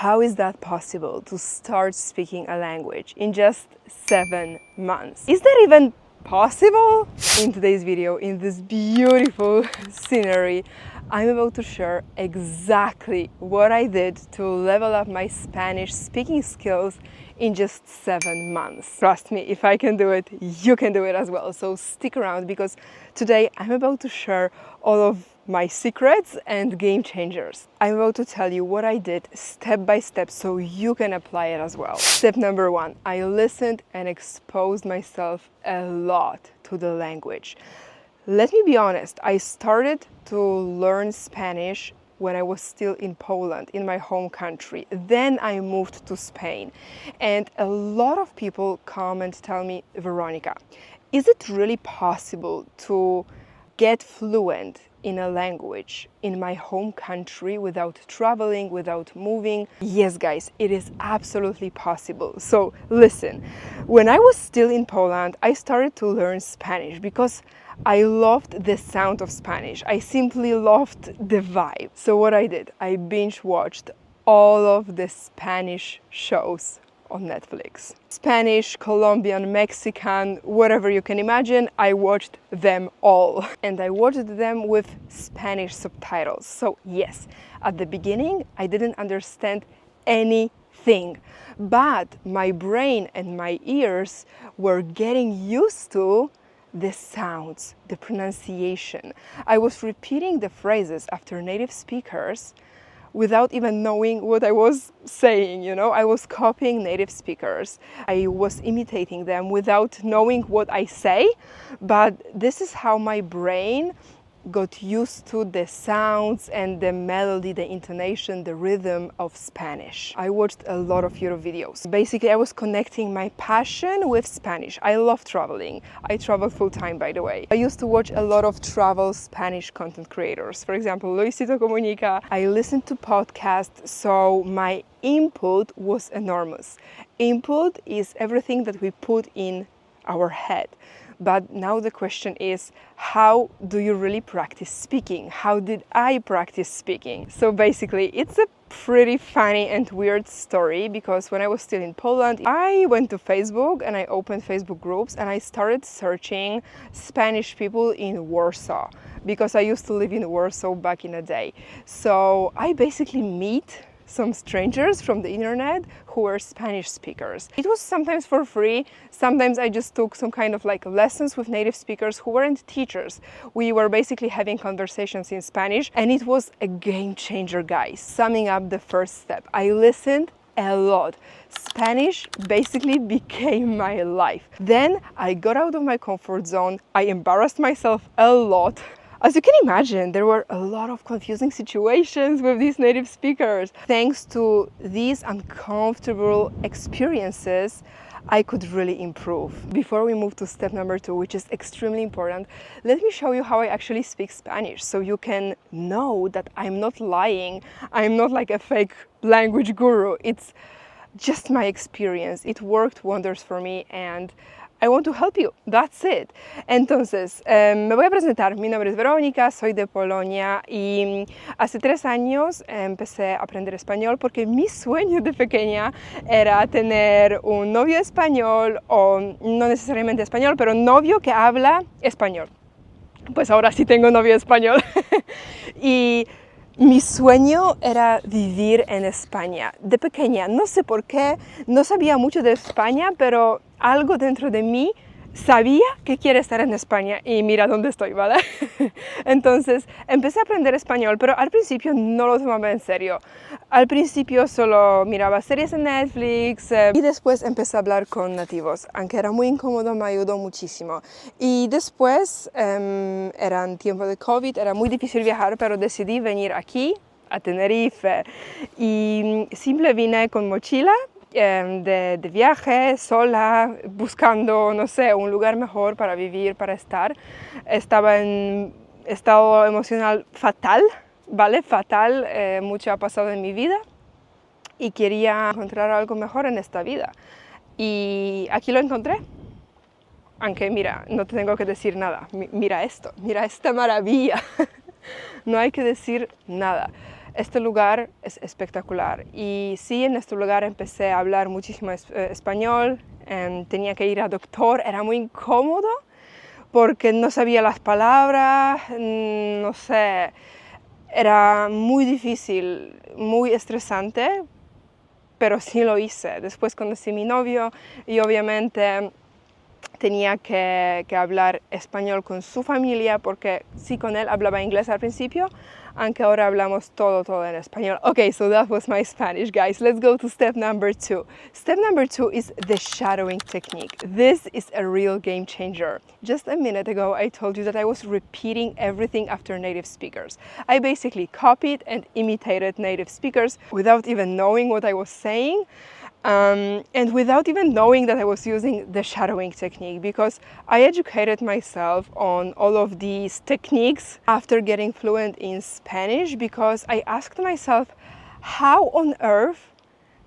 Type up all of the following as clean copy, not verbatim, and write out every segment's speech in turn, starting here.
How is that possible to start speaking a language in just 7 months? Is that even possible? In today's video, in this beautiful scenery, I'm about to share exactly what I did to level up my Spanish speaking skills in just 7 months. Trust me, if I can do it, you can do it as well. So stick around, because today I'm about to share all of my secrets and game changers. I'm about to tell you what I did step by step so you can apply it as well. Step number 1, I listened and exposed myself a lot to the language. Let me be honest, I started to learn Spanish when I was still in Poland, in my home country. Then I moved to Spain. And a lot of people come and tell me, Veronica, is it really possible to get fluent in a language in my home country without traveling, without moving? Yes, guys, it is absolutely possible. So listen, when I was still in Poland, I started to learn Spanish because I loved the sound of Spanish. I simply loved the vibe. So what I did, I binge watched all of the Spanish shows on Netflix. Spanish, Colombian, Mexican, whatever you can imagine, I watched them all. And I watched them with Spanish subtitles. So yes, at the beginning, I didn't understand anything, but my brain and my ears were getting used to the sounds, the pronunciation. I was repeating the phrases after native speakers without even knowing what I was saying, you know? I was copying native speakers. I was imitating them without knowing what I say, but this is how my brain got used to the sounds and the melody, the intonation, the rhythm of Spanish. I watched a lot of Euro videos. Basically, I was connecting my passion with Spanish. I love traveling. I travel full time, by the way. I used to watch a lot of travel Spanish content creators. For example, Luisito Comunica. I listened to podcasts, so my input was enormous. Input is everything that we put in our head. But now the question is, how do you really practice speaking? How did I practice speaking? So basically, it's a pretty funny and weird story, because when I was still in Poland, I went to Facebook and I opened Facebook groups and I started searching Spanish people in Warsaw, because I used to live in Warsaw back in the day. So I basically meet some strangers from the internet who were Spanish speakers. It was sometimes for free, sometimes I just took some kind of like lessons with native speakers who weren't teachers. We were basically having conversations in Spanish, and it was a game changer, guys. Summing up the first step, I listened a lot. Spanish basically became my life. Then I got out of my comfort zone, I embarrassed myself a lot. As you can imagine, there were a lot of confusing situations with these native speakers. Thanks to these uncomfortable experiences, I could really improve. Before we move to step number 2, which is extremely important, let me show you how I actually speak Spanish, so you can know that I'm not lying. I'm not like a fake language guru. It's just my experience. It worked wonders for me, and I want to help you. That's it. Entonces, me voy a presentar. Mi nombre es Verónica, soy de Polonia y hace 3 años empecé a aprender español porque mi sueño de pequeña era tener un novio español, o no necesariamente español, pero novio que habla español. Pues ahora sí tengo novio español. Y mi sueño era vivir en España. De pequeña, no sé por qué, no sabía mucho de España, pero algo dentro de mí sabía que quiere estar en España, y mira dónde estoy, ¿vale? Entonces empecé a aprender español, pero al principio no lo tomaba en serio. Al principio solo miraba series en Netflix y después empecé a hablar con nativos, aunque era muy incómodo, me ayudó muchísimo. Y después, era en tiempo de COVID, era muy difícil viajar, pero decidí venir aquí, a Tenerife, y simple vine con mochila, de viaje, sola, buscando, no sé, un lugar mejor para vivir, para estar. Estaba en estado emocional fatal, ¿vale? Fatal, mucho ha pasado en mi vida y quería encontrar algo mejor en esta vida. Y aquí lo encontré. Aunque mira, no te tengo que decir nada. Mira esto, mira esta maravilla. No hay que decir nada. este lugar es espectacular. Y sí, en este lugar empecé a hablar muchísimo español, tenía que ir al doctor, era muy incómodo porque no sabía las palabras, no sé, era muy difícil, muy estresante, pero sí lo hice. Después conocí a mi novio y obviamente tenía que hablar español con su familia porque sí, con él hablaba inglés al principio, aunque ahora hablamos todo en español. Okay, so that was my Spanish, guys. Let's go to step number 2. Step number 2 is the shadowing technique. This is a real game changer. Just a minute ago, I told you that I was repeating everything after native speakers. I basically copied and imitated native speakers without even knowing what I was saying. And without even knowing that I was using the shadowing technique, because I educated myself on all of these techniques after getting fluent in Spanish, because I asked myself, how on earth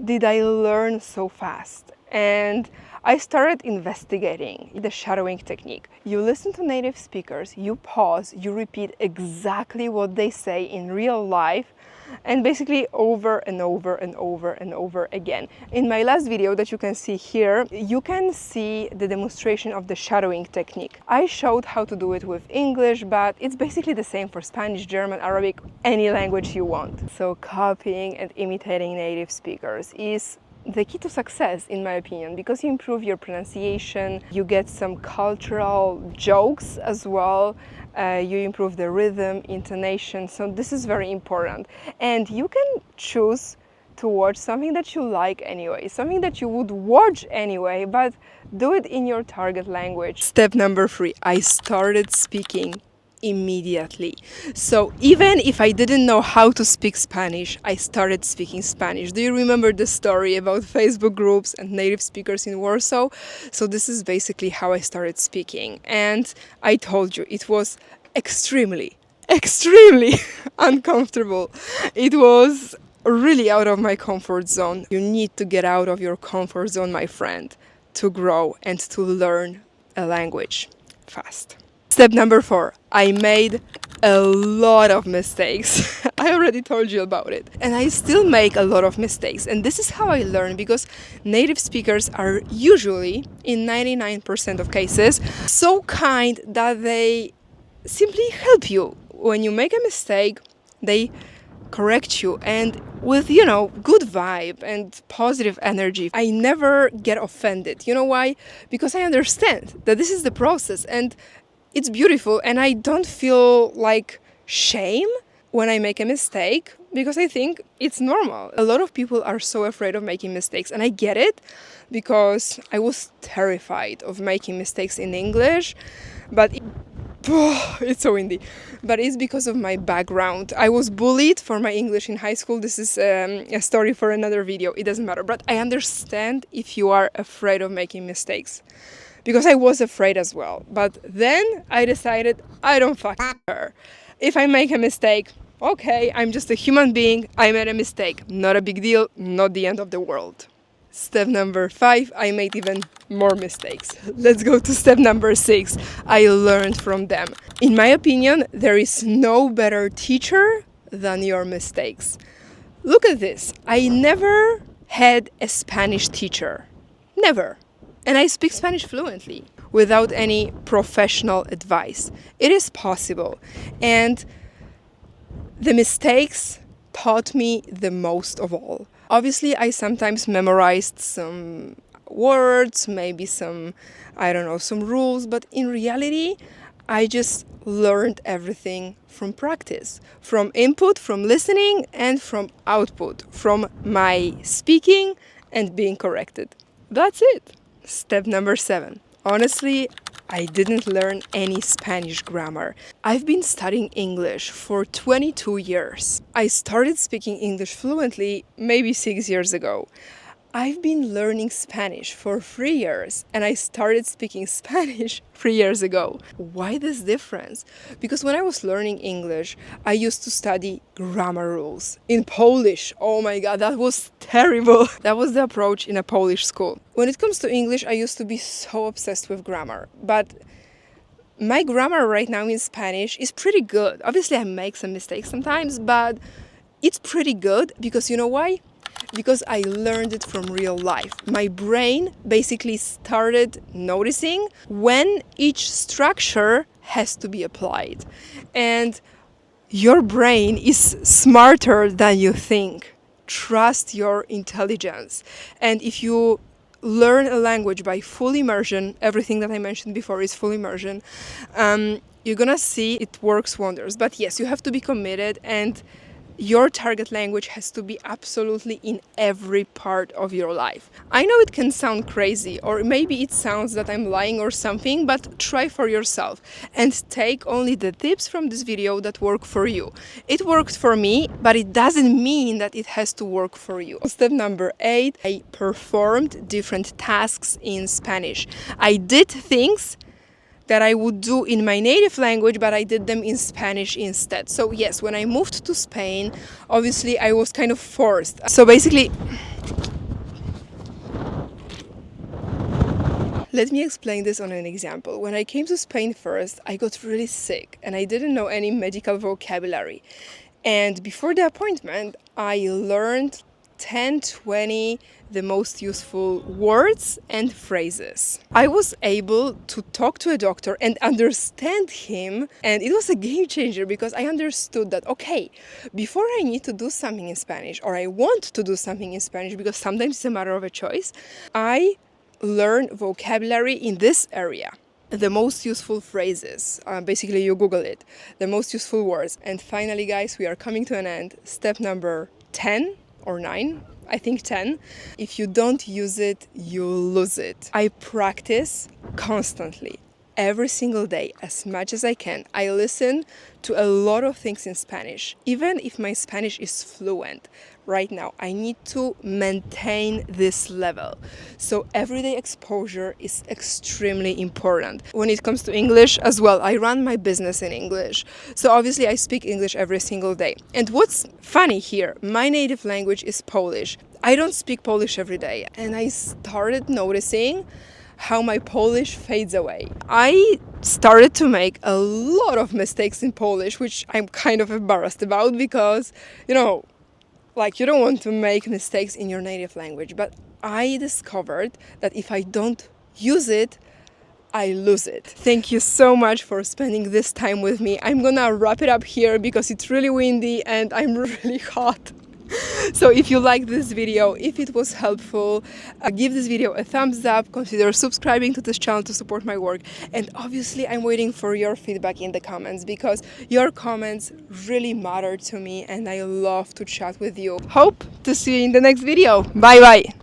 did I learn so fast? And I started investigating the shadowing technique. You listen to native speakers, you pause, you repeat exactly what they say in real life, and basically over and over again. In my last video that you can see here, you can see the demonstration of the shadowing technique. I showed how to do it with English, but it's basically the same for Spanish, German, Arabic, any language you want. So copying and imitating native speakers is the key to success, in my opinion, because you improve your pronunciation, you get some cultural jokes as well, you improve the rhythm, intonation, so this is very important. And you can choose to watch something that you like anyway, something that you would watch anyway, but do it in your target language. Step number 3, I started speaking immediately. So even if I didn't know how to speak Spanish, I started speaking Spanish. Do you remember the story about Facebook groups and native speakers in Warsaw? So this is basically how I started speaking. And I told you, it was extremely uncomfortable. It was really out of my comfort zone. You need to get out of your comfort zone, my friend, to grow and to learn a language fast. Step number 4, I made a lot of mistakes. I already told you about it. And I still make a lot of mistakes. And this is how I learn, because native speakers are usually, in 99% of cases, so kind that they simply help you. When you make a mistake, they correct you, and with, good vibe and positive energy. I never get offended. You know why? Because I understand that this is the process and it's beautiful, and I don't feel like shame when I make a mistake, because I think it's normal. A lot of people are so afraid of making mistakes, and I get it, because I was terrified of making mistakes in English, but it's so windy. But it's because of my background. I was bullied for my English in high school. This is a story for another video. It doesn't matter. But I understand if you are afraid of making mistakes, because I was afraid as well. But then I decided I don't care. If I make a mistake, okay, I'm just a human being. I made a mistake. Not a big deal. Not the end of the world. Step number 5, I made even more mistakes. Let's go to step number 6. I learned from them. In my opinion, there is no better teacher than your mistakes. Look at this. I never had a Spanish teacher. Never. And I speak Spanish fluently without any professional advice. It is possible. And the mistakes taught me the most of all. Obviously, I sometimes memorized some words, maybe some rules, but in reality, I just learned everything from practice, from input, from listening, and from output, from my speaking and being corrected. That's it. Step number 7. Honestly, I didn't learn any Spanish grammar. I've been studying English for 22 years. I started speaking English fluently maybe 6 years ago. I've been learning Spanish for 3 years, and I started speaking Spanish 3 years ago. Why this difference? Because when I was learning English, I used to study grammar rules in Polish. Oh my god, that was terrible. That was the approach in a Polish school. When it comes to English, I used to be so obsessed with grammar, but my grammar right now in Spanish is pretty good. Obviously, I make some mistakes sometimes, but it's pretty good because you know why? Because I learned it from real life. My brain basically started noticing when each structure has to be applied. And your brain is smarter than you think. Trust your intelligence. And if you learn a language by full immersion, everything that I mentioned before is full immersion, you're gonna see it works wonders. But yes, you have to be committed, and your target language has to be absolutely in every part of your life. I know it can sound crazy, or maybe it sounds that I'm lying or something, but try for yourself and take only the tips from this video that work for you. It worked for me, but it doesn't mean that it has to work for you. Step number 8, I performed different tasks in Spanish. I did things that I would do in my native language, but I did them in Spanish instead. So yes, when I moved to Spain, obviously I was kind of forced. So basically, let me explain this on an example. When I came to Spain first, I got really sick and I didn't know any medical vocabulary. And before the appointment, I learned 10-20 the most useful words and phrases. I was able to talk to a doctor and understand him, and it was a game changer because I understood that, okay, before I need to do something in Spanish, or I want to do something in Spanish, because sometimes it's a matter of a choice, I learn vocabulary in this area. The most useful phrases, basically you Google it, the most useful words. And finally, guys, we are coming to an end. Step number 10 or 9, I think 10. If you don't use it, you lose it. I practice constantly, every single day, as much as I can. I listen to a lot of things in Spanish. Even if my Spanish is fluent, right now I need to maintain this level. So everyday exposure is extremely important. When it comes to English as well, I run my business in English. So obviously I speak English every single day. And what's funny here, my native language is Polish. I don't speak Polish every day. And I started noticing how my Polish fades away. I started to make a lot of mistakes in Polish, which I'm kind of embarrassed about because, you know, like you don't want to make mistakes in your native language. But I discovered that if I don't use it, I lose it. Thank you so much for spending this time with me. I'm gonna wrap it up here because it's really windy and I'm really hot. So if you like this video, if it was helpful, give this video a thumbs up, consider subscribing to this channel to support my work, and obviously I'm waiting for your feedback in the comments because your comments really matter to me and I love to chat with you. Hope to see you in the next video. Bye bye!